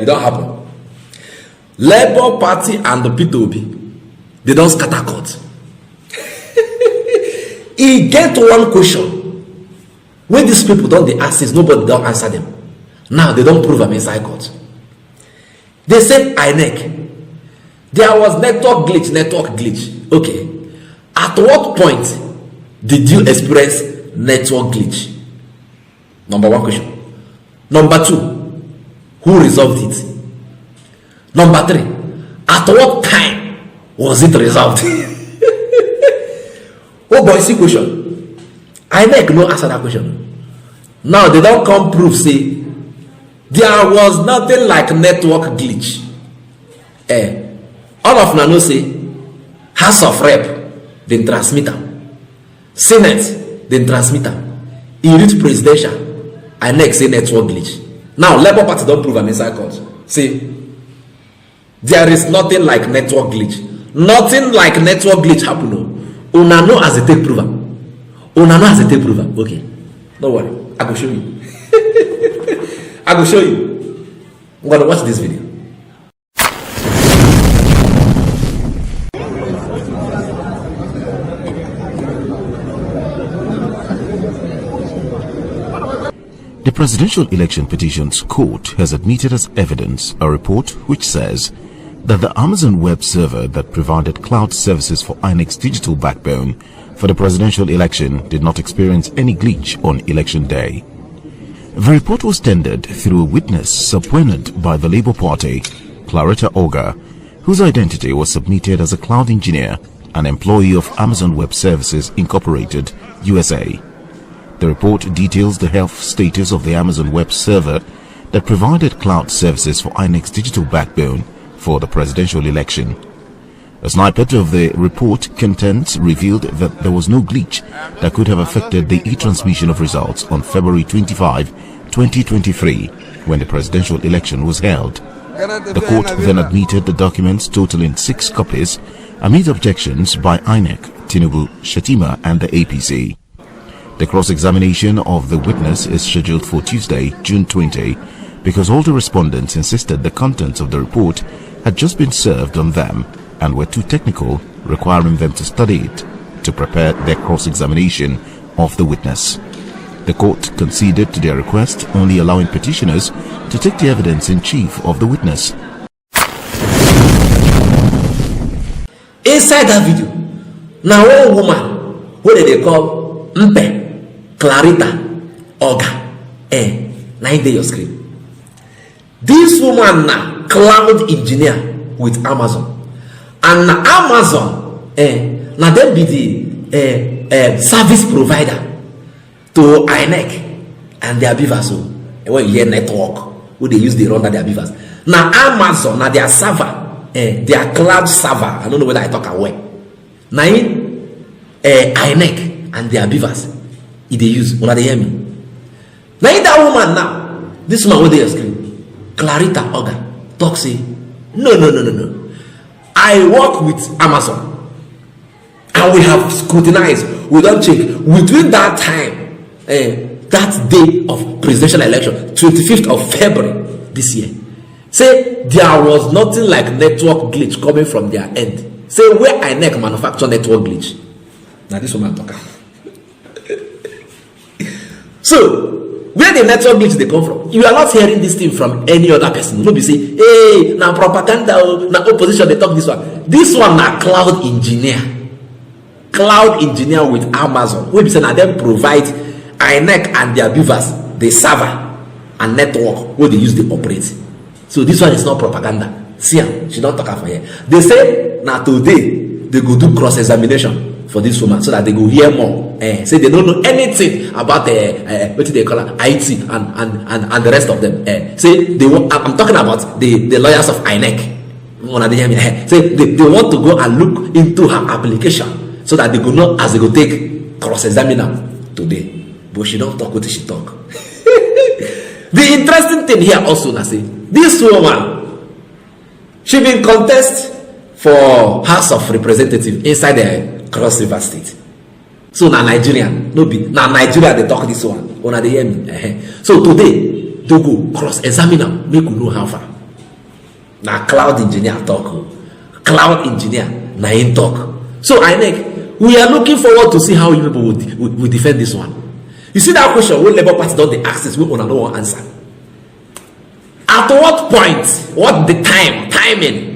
don't happen. Labour Party and the P2P, they don't scatter court. He get one question. When these people don't they ask this, nobody don't answer them. Now they don't prove them inside court. They said INEC. There was network glitch. Okay. At what point did you experience network glitch? Number one question. Number two, who resolved it? Number three, at what time was it resolved? Oh boy, see question. INEC no answer that question. Now they don't come prove say there was nothing like network glitch. All of them know say House of Rep then transmit am, Senate then transmit am, e reach presidential, INEC say network glitch. Now Labour Party don't prove am inside court. Say there is nothing like network glitch. Nothing like network glitch happen. No. Una know as a take prover. Una know as a take prover. Okay. Don't worry. I will show you. I will show you. I'm gonna watch this video. The Presidential Election Petitions Court has admitted as evidence a report which says that the Amazon web server that provided cloud services for INEC's digital backbone for the presidential election did not experience any glitch on election day. The report was tendered through a witness subpoenaed by the Labour Party, Claretta Auger, whose identity was submitted as a cloud engineer, an employee of Amazon Web Services Incorporated, USA. The report details the health status of the Amazon web server that provided cloud services for INEC's digital backbone for the presidential election. A snippet of the report contents revealed that there was no glitch that could have affected the e-transmission of results on February 25, 2023, when the presidential election was held. The court then admitted the documents totaling 6 copies amid objections by INEC, Tinubu, Shatima and the APC. The cross-examination of the witness is scheduled for Tuesday, June 20, because all the respondents insisted the contents of the report had just been served on them and were too technical, requiring them to study it to prepare their cross-examination of the witness. The court conceded to their request, only allowing petitioners to take the evidence in chief of the witness. Inside that video, now one woman, what did they call Mpe, Claretta, Auger, now in your screen. This woman now cloud engineer with Amazon, and Amazon now then be the service provider to INEC and their beavers. So when you hear network, who they use the run that their beavers. Now Amazon now their server, their cloud server. I don't know whether I talk away. Now INEC and their beavers, they use. When they hear me. Now that woman now, this woman with their screen. Claretta Auger talk say no. I work with Amazon and we have scrutinized, we don't check within that time, that day of presidential election, 25th of February this year. Say there was nothing like network glitch coming from their end. Say where INEC manufacture network glitch. Now this woman talk. So where the network glitch they come from? You are not hearing this thing from any other person. Nobody say, hey, now propaganda, now opposition, they talk this one. This one now cloud engineer. Cloud engineer with Amazon. We be say now them provide INEC and their beavers, the server and network where they use the operate. So this one is not propaganda. See, she don't talk for here. They say now today they go do cross-examination for this woman so that they go hear more. Say they don't know anything about what they call it, IT and the rest of them. Say they want, I'm talking about the lawyers of INEC. Say they want to go and look into her application so that they go know as they go take cross-examine them today. But she don't talk what she talk. The interesting thing here also now say this woman, she been contest for House of Representatives inside the Cross River State. So now Nigerian, no be now Nigeria they talk this one. Una they hear me. So today they go cross examine them, make you know how far. na cloud engineer talk. Cloud engineer na him talk. So INEC, we are looking forward to see how you people will defend this one. You see that question wey Labour Party don dey ask this, wey una no wan answer. At what point, what the timing,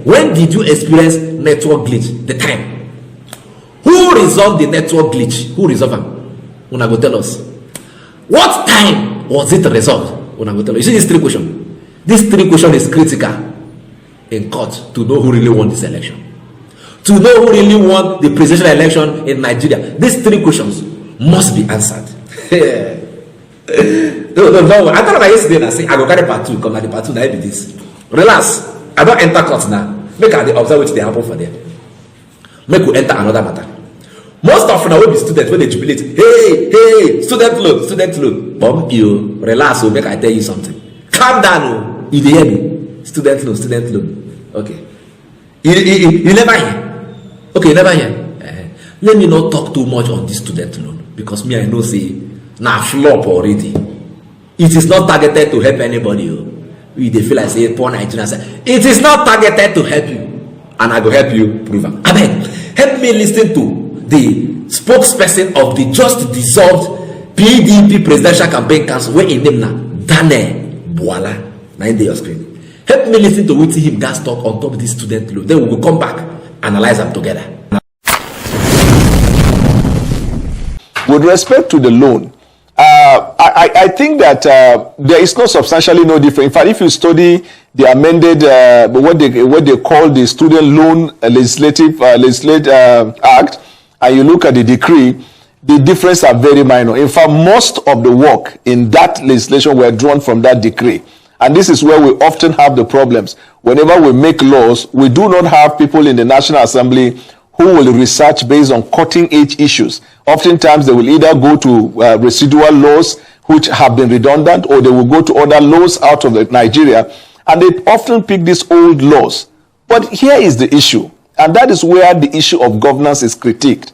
when did you experience network glitch? The time. Who resolved the network glitch? Who resolved am? Una go tell us. What time was it resolved? Una go tell us. You see these three questions. This three question is critical in court to know who really won this election. To know who really won the presidential election in Nigeria. These three questions must be answered. No. I thought about yesterday and I say I go carry part 2. Come at the part 2 now be this. Relax. I don't enter court now. Make I observe what they happen for them. Make we enter another matter. Most of them will be students when they jubilate. Hey, student loan. Bomb you. Relax. Make I tell you something. Calm down. You hear me? Student loan. Okay. You never hear. Okay, you never hear. Let me not talk too much on this student loan because me I know say now flop already. It is not targeted to help anybody. We they feel like say poor Nigerians. It is not targeted to help you, and I go help you prove it. Amen. Help me listen to the spokesperson of the just dissolved PDP presidential campaign council. Where in name now Daniel WAHALA. Now in your screen. Help me listen to what him gas talk on top of this student loan. Then we will come back, analyze them together. With respect to the loan, I think that there is no substantially no difference. In fact, if you study the amended what they call the Student Loan Legislative Act, and you look at the decree, the differences are very minor. In fact, most of the work in that legislation were drawn from that decree. And this is where we often have the problems. Whenever we make laws, we do not have people in the National Assembly who will research based on cutting-edge issues. Oftentimes, they will either go to residual laws, which have been redundant, or they will go to other laws out of Nigeria, and they often pick these old laws. But here is the issue, and that is where the issue of governance is critiqued.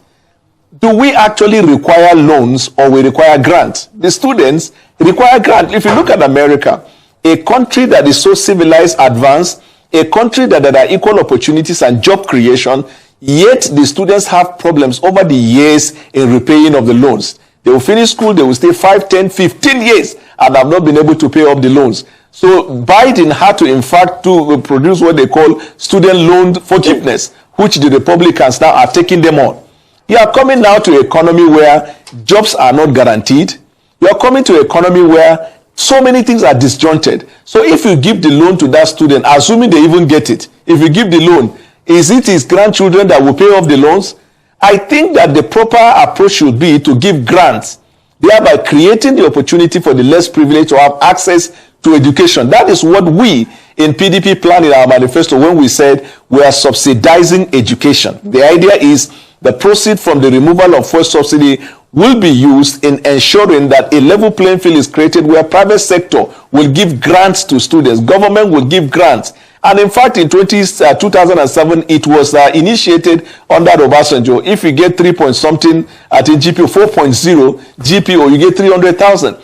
Do we actually require loans or we require grants? The students require grants. If you look at America, a country that is so civilized, advanced, a country that there are equal opportunities and job creation, yet the students have problems over the years in repaying of the loans. They will finish school, they will stay 5, 10, 15 years and have not been able to pay off the loans. So Biden had to, in fact, to produce what they call student loan forgiveness, which the Republicans now are taking them on. You are coming now to an economy where jobs are not guaranteed. You are coming to an economy where so many things are disjointed. So if you give the loan to that student, assuming they even get it, if you give the loan, is it his grandchildren that will pay off the loans? I think that the proper approach should be to give grants, thereby creating the opportunity for the less privileged to have access to education. That is what we in PDP planned in our manifesto when we said we are subsidizing education. The idea is the proceeds from the removal of fuel subsidy will be used in ensuring that a level playing field is created where private sector will give grants to students, government will give grants. And in fact, in 2007, it was initiated under Obasanjo. If you get 3 point something at a GPO 4.0 GPO, you get 300,000.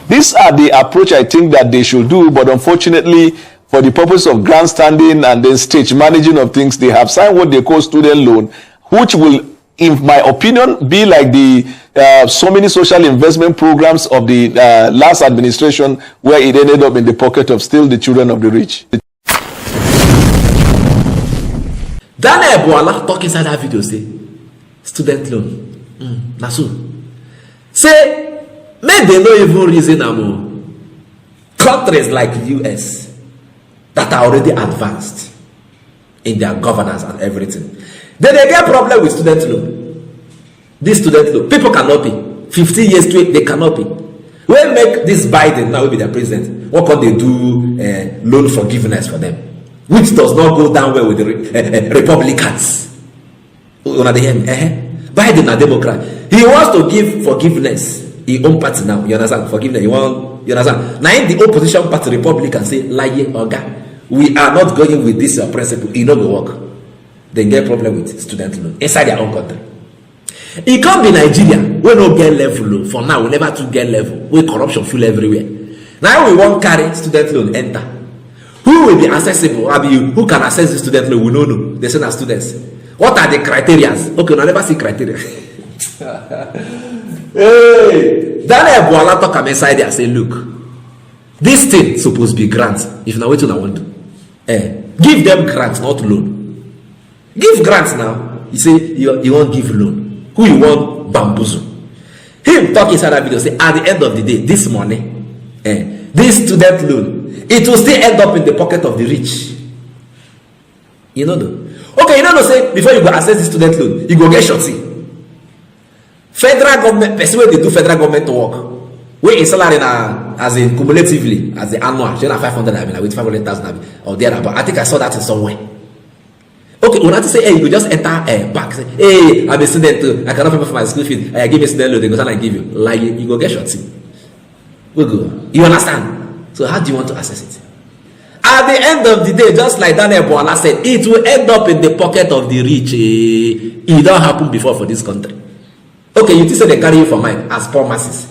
These are the approach I think that they should do. But unfortunately, for the purpose of grandstanding and then stage managing of things, they have signed what they call student loan, which will, in my opinion, be like the so many social investment programs of the last administration, where it ended up in the pocket of still the children of the rich. Daniel WAHALA talk inside that video say student loan. That's so. Say make they no even reason am. Countries like the US that are already advanced in their governance and everything, then they get problem with student loan. This student loan, people cannot pay. 15 years straight, they cannot pay. When make this Biden now will be their president, what can they do loan forgiveness for them? Which does not go down well with the Republicans. Una dey hear me? Biden a Democrat. He wants to give forgiveness. His own party now. You understand? Forgiveness. You understand? Now in the opposition party, Republicans say, "Lie, oga, we are not going with this principle. It no go work." They get problem with student loan inside their own country. It can't be Nigeria. We no get level. For now, we never to get level. We corruption full everywhere. Now we won't carry student loan enter. Who Who will be accessible? I mean, who can access the student loan? We don't know. They send as students. What are the criteria? Okay, I never see criteria. Hey, Daniel Boala talk am inside there say, look, this thing supposed to be grants. If now what I want to give them grants, not loan. Give grants now. You say you won't give loan. Who you want bamboozle? Him talk inside that video say at the end of the day, this money, this student loan, it will still end up in the pocket of the rich. You know though? Okay, you know say before you go access the student loan, you go get shorty. Federal government, person wey dey do federal government work, wey in salary na as in cumulatively as the annual, shey na 500 I mean, with 500,000 or there, but I think I saw that in somewhere. Okay, when I say, hey, you go just enter back, say, hey, I'm a student too, I cannot pay for my school fees, give me a student loan, they go say I give you, like you go get shorty. We go. You understand? So how do you want to access it? At the end of the day, just like Daniel Boala said, it will end up in the pocket of the rich. It don't happen before for this country. Okay, you think say they carry you for mind as poor masses.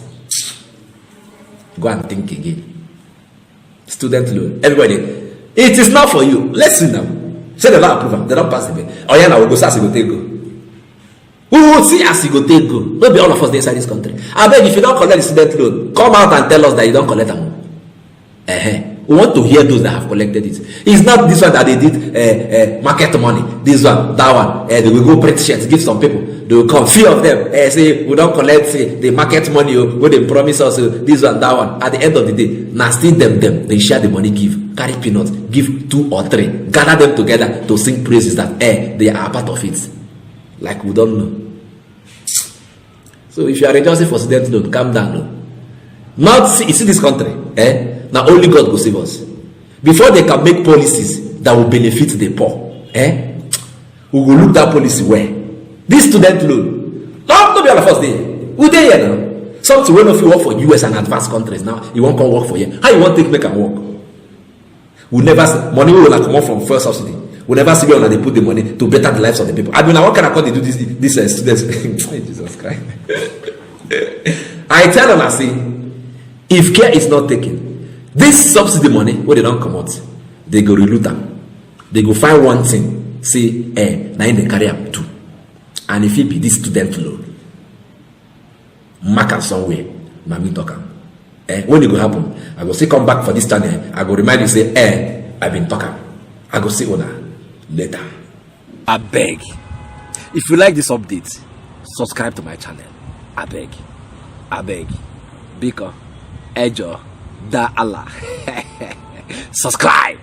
Go and think again. Student loan, everybody. It is not for you. Let's see now. Say they don't approve them, they don't pass the bill. Oh yeah, now we go see as you go take go. We will see as you go take go. Don't be all of us inside this country. I beg, if you don't collect the student loan, come out and tell us that you don't collect them. We want to hear those that have collected it. It's not this one that they did market money. This one, that one. They will go print shirts, give some people. They will come, few of them. Say we don't collect the market money. When they promise us this one, that one. At the end of the day, now still them. They share the money, give, carry peanuts, give 2 or 3, gather them together to sing praises that they are a part of it. Like we don't know. So if you are rejoicing for student loan, calm down. No. Not see, you see this country. Now only God will save us. Before they can make policies that will benefit the poor, we will look that policy where this student loan. Not be all of us there. We there here now. Something when if you work for US and advanced countries now, you won't come work for here. How you want to make them work? We never money will come out from first subsidy. We never see where they put the money to better the lives of the people. I mean, what can I call they do this students? Jesus Christ. I tell them, I say, if care is not taken, this subsidy money where they don't come out, they go reloot them. They go find one thing, say, now they carry up too. And if it be this student loan, mark am somewhere, na me talk am. When it go happen, I go say come back for this channel. I go remind you say, I been talking. I go say una later. I beg. If you like this update, subscribe to my channel. I beg. Because Ejo da Allah. Subscribe.